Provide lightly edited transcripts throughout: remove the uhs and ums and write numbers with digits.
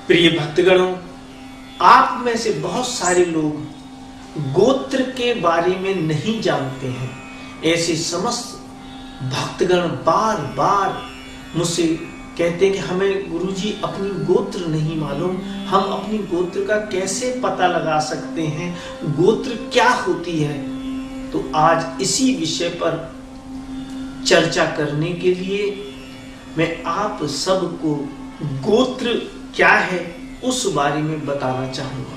प्रिय भक्तगणों, आप में से बहुत सारे लोग गोत्र के बारे में नहीं जानते हैं। ऐसे समस्त भक्तगण बार बार मुझसे कहते हैं कि हमें गुरुजी अपनी गोत्र नहीं मालूम, हम अपनी गोत्र का कैसे पता लगा सकते हैं, गोत्र क्या होती है। तो आज इसी विषय पर चर्चा करने के लिए मैं आप सबको गोत्र क्या है उस बारे में बताना चाहूंगा।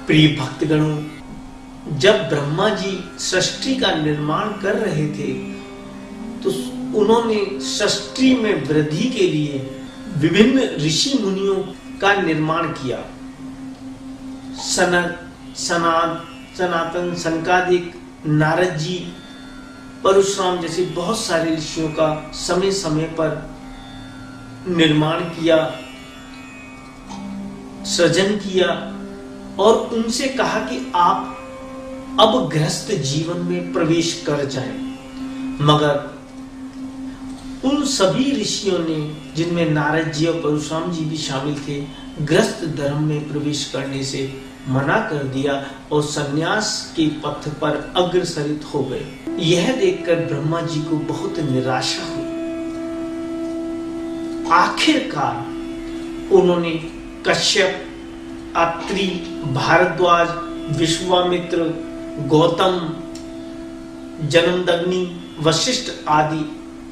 प्रिय भक्तगणों, जब ब्रह्मा जी सृष्टि का निर्माण कर रहे थे तो उन्होंने सृष्टि में वृद्धि के लिए विभिन्न ऋषि मुनियों का निर्माण किया। सनातन, सनकादिक, नारद जी, परशुराम जैसे बहुत सारे ऋषियों का समय समय पर निर्माण किया, सृजन किया और उनसे कहा कि आप अब गृहस्थ जीवन में प्रवेश कर जाएं। मगर उन सभी ऋषियों ने, जिनमें नारद जी और परशुराम जी भी शामिल थे, गृहस्थ धर्म में प्रवेश करने से मना कर दिया और सन्यास के पथ पर अग्रसरित हो गए। यह देखकर ब्रह्मा जी को बहुत निराशा हुई। आखिरकार उन्होंने कश्यप, अत्रि, भारद्वाज, विश्वामित्र, गौतम, जमदग्नि, वशिष्ठ आदि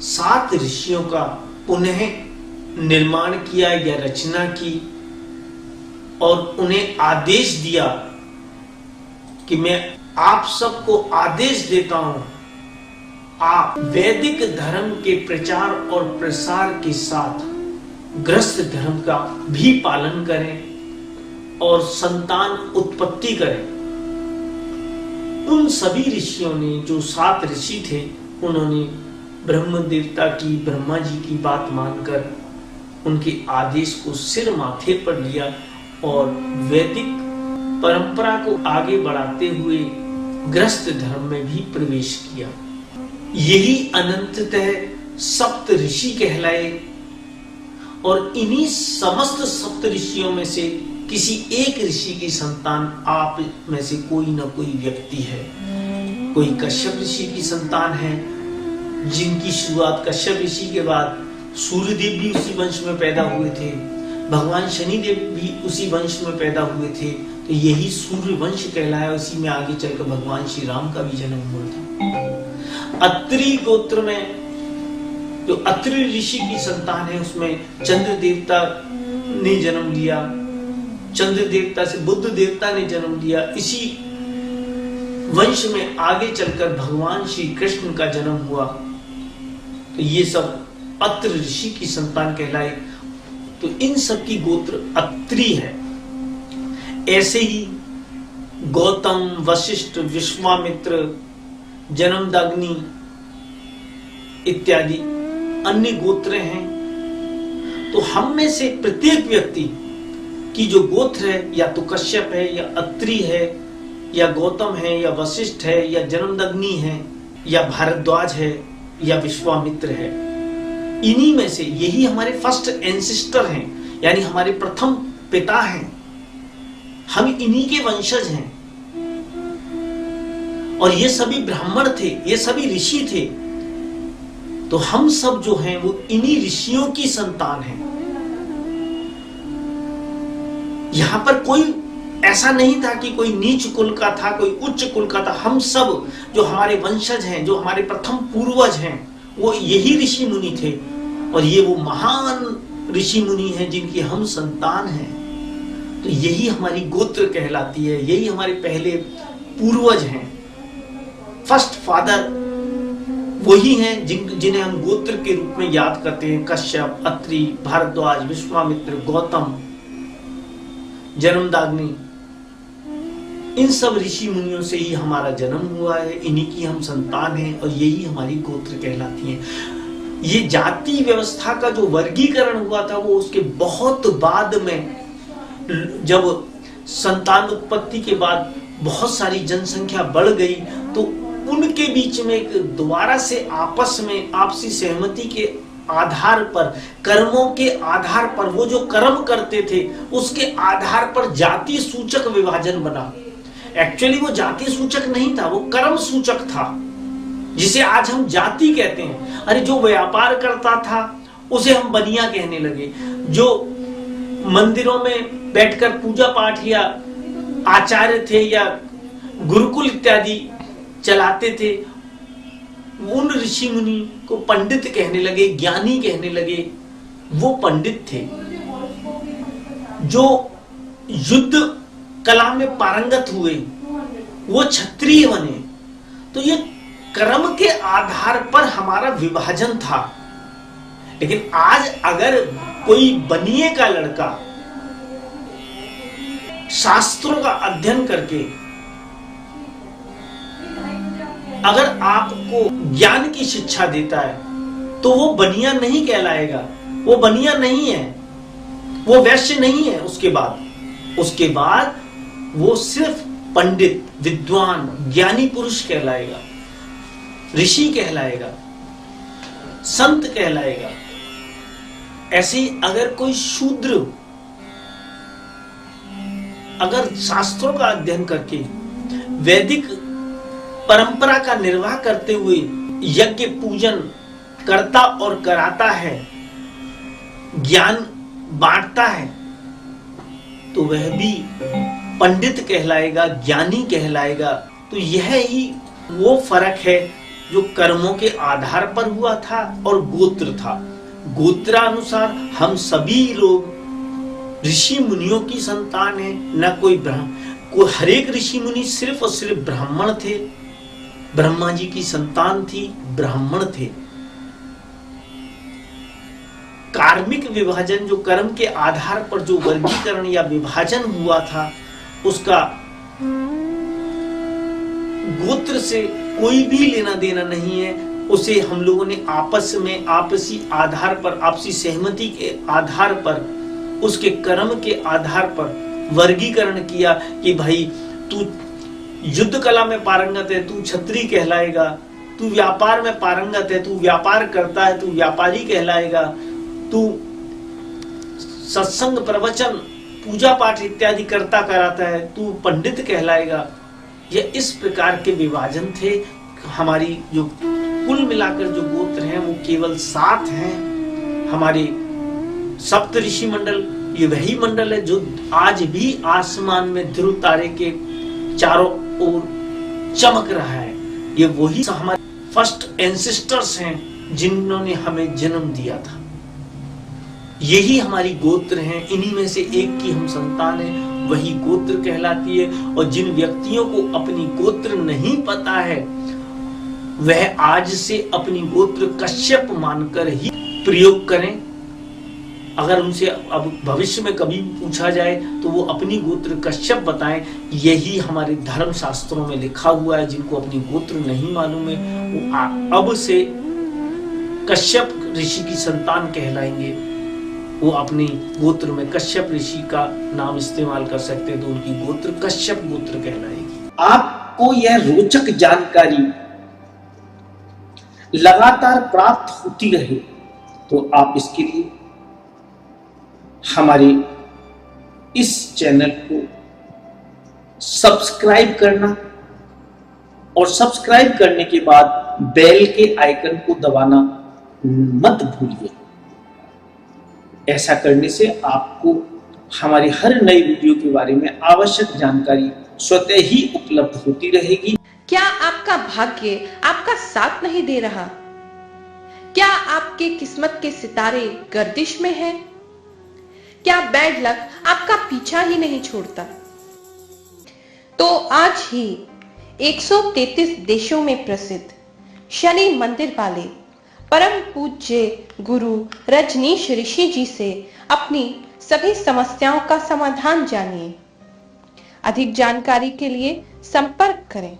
7 ऋषियों का पुनः निर्माण किया या रचना की और उन्हें आदेश दिया कि मैं आप सबको आदेश देता हूं, आप वैदिक धर्म के प्रचार और प्रसार के साथ गृहस्थ धर्म का भी पालन करें और संतान उत्पत्ति करें। उन सभी ऋषियों ने, जो 7 ऋषि थे, उन्होंने ब्रह्म देवता की, ब्रह्मा जी की बात मानकर उनके आदेश को सिर माथे पर लिया और वैदिक परंपरा को आगे बढ़ाते हुए गृहस्थ धर्म में भी प्रवेश किया। यही अनंततः सप्त ऋषि कहलाए और इन्हीं समस्त सप्त ऋषियों में से किसी एक ऋषि की संतान आप में से कोई न कोई व्यक्ति है। कोई कश्यप ऋषि की संतान है, जिनकी शुरुआत कश्यप ऋषि के बाद सूर्यदेव भी उसी वंश में पैदा हुए थे, भगवान शनिदेव भी उसी वंश में पैदा हुए थे। तो यही सूर्य वंश कहलाया। उसी में आगे चलकर भगवान श्री राम का भी जन्म हुआ था। अत्रि गोत्र में जो अत्रि ऋषि की संतान है, उसमें चंद्र देवता ने जन्म लिया, चंद्र देवता से बुद्ध देवता ने जन्म लिया। इसी वंश में आगे चलकर भगवान श्री कृष्ण का जन्म हुआ। तो ये सब अत्रि ऋषि की संतान कहलाए। तो इन सब की गोत्र अत्रि है। ऐसे ही गौतम, वशिष्ठ, विश्वामित्र, जमदग्नि इत्यादि अन्य गोत्र हैं। तो हम में से प्रत्येक व्यक्ति की जो गोत्र है, या तो कश्यप है, या अत्रि है, या गौतम है, या वशिष्ठ है, या जमदग्नि है, या भारद्वाज है, या विश्वामित्र है। इन्हीं में से यही हमारे फर्स्ट एंसेस्टर हैं, यानी हमारे प्रथम पिता हैं। हम इन्हीं के वंशज हैं और ये सभी ब्राह्मण थे, ये सभी ऋषि थे। तो हम सब जो हैं वो इन्हीं ऋषियों की संतान हैं। यहां पर कोई ऐसा नहीं था कि कोई नीच कुल का था, कोई उच्च कुल का था। हम सब जो हमारे वंशज हैं, जो हमारे प्रथम पूर्वज हैं, वो यही ऋषि मुनि थे और ये वो महान ऋषि मुनि हैं जिनकी हम संतान हैं। तो यही हमारी गोत्र कहलाती है, यही हमारे पहले पूर्वज हैं। फर्स्ट फादर वही हैं जिन्हें हम गोत्र के रूप में याद करते हैं। कश्यप, अत्रि, भारद्वाज, विश्वामित्र, गौतम, जमदग्नि, इन सब ऋषि मुनियों से ही हमारा जन्म हुआ है। इन्हीं की हम संतान हैं और यही हमारी गोत्र कहलाती हैं। ये जाति व्यवस्था का जो वर्गीकरण हुआ था वो उसके बहुत बाद में, जब संतान उत्पत्ति के बाद बहुत सारी जनसंख्या बढ़ गई, तो उनके बीच में एक दोबारा से आपस में आपसी सहमति के आधार पर, कर्मों के आधार पर, वो जो कर्म करते थे उसके आधार पर जाति सूचक विभाजन बना। एक्चुअली वो जाति सूचक नहीं था, वो कर्म सूचक था, जिसे आज हम जाति कहते हैं। अरे जो व्यापार करता था उसे हम बनिया कहने लगे, जो मंदिरों में बैठकर पूजा पाठ या आचार्य थे या गुरुकुल इत्यादि चलाते थे, उन ऋषि मुनि को पंडित कहने लगे, ज्ञानी कहने लगे। वो पंडित थे। जो युद्ध कला में पारंगत हुए वो क्षत्रिय बने। तो ये कर्म के आधार पर हमारा विभाजन था। लेकिन आज अगर कोई बनिए का लड़का शास्त्रों का अध्ययन करके अगर आपको ज्ञान की शिक्षा देता है तो वो बनिया नहीं कहलाएगा, वो बनिया नहीं है, वो वैश्य नहीं है। उसके बाद वो सिर्फ पंडित, विद्वान, ज्ञानी पुरुष कहलाएगा, ऋषि कहलाएगा, संत कहलाएगा। ऐसे ही अगर कोई शूद्र अगर शास्त्रों का अध्ययन करके वैदिक परंपरा का निर्वाह करते हुए यज्ञ पूजन करता और कराता है, ज्ञान बांटता है, तो वह भी पंडित कहलाएगा, ज्ञानी कहलाएगा। तो यह ही वो फर्क है जो कर्मों के आधार पर हुआ था और गोत्र था। गोत्रानुसार हम सभी लोग ऋषि मुनियों की संतान है, न कोई हर एक ऋषि मुनि सिर्फ और सिर्फ ब्राह्मण थे, ब्रह्मा जी की संतान थी, ब्राह्मण थे। कार्मिक विभाजन, जो कर्म के आधार पर जो वर्गीकरण या विभाजन हुआ था, उसका गोत्र से कोई भी लेना देना नहीं है। उसे हम लोगों ने आपस में आपसी आधार पर, आपसी सहमति के आधार पर, उसके कर्म के आधार पर वर्गीकरण किया कि भाई तू युद्ध कला में पारंगत है, तू क्षत्रिय कहलाएगा, तू व्यापार में पारंगत है, तू व्यापार करता है, तू व्यापारी कहलाएगा, तू सत्संग, प्रवचन, पूजा पाठ इत्यादि करता कराता है, तू पंडित कहलाएगा। ये इस प्रकार के विभाजन थे। हमारी जो कुल मिलाकर जो गोत्र हैं वो केवल 7 हैं। हमारे सप्त ऋषि मंडल, ये वही मंडल है जो आज भी आसमान में ध्रुव तारे के चारों ओर चमक रहा है। ये वही हमारे फर्स्ट एंसेस्टर्स हैं जिन्होंने हमें जन्म दिया था। यही हमारी गोत्र हैं। इन्हीं में से एक की हम संतान हैं, वही गोत्र कहलाती है। और जिन व्यक्तियों को अपनी गोत्र नहीं पता है वह आज से अपनी गोत्र कश्यप मानकर ही प्रयोग करें। अगर उनसे अब भविष्य में कभी पूछा जाए तो वो अपनी गोत्र कश्यप बताएं। यही हमारे धर्म शास्त्रों में लिखा हुआ है। जिनको अपनी गोत्र नहीं मालूम है वो अब से कश्यप ऋषि की संतान कहलाएंगे। वो अपनी गोत्र में कश्यप ऋषि का नाम इस्तेमाल कर सकते हैं तो उनकी गोत्र कश्यप गोत्र कहलाएगी। आपको यह रोचक जानकारी लगातार प्राप्त होती रहे तो आप इसके लिए हमारे इस चैनल को सब्सक्राइब करना और सब्सक्राइब करने के बाद बेल के आइकन को दबाना मत भूलिए। ऐसा करने से आपको हमारी हर नई वीडियो के बारे में आवश्यक जानकारी स्वतः ही उपलब्ध होती रहेगी। क्या आपका भाग्य आपका साथ नहीं दे रहा? क्या आपके किस्मत के सितारे गर्दिश में हैं? क्या बैड लक आपका पीछा ही नहीं छोड़ता? तो आज ही 133 देशों में प्रसिद्ध शनि मंदिर वाले परम पूज्य गुरु रजनीश ऋषि जी से अपनी सभी समस्याओं का समाधान जानिए। अधिक जानकारी के लिए संपर्क करें।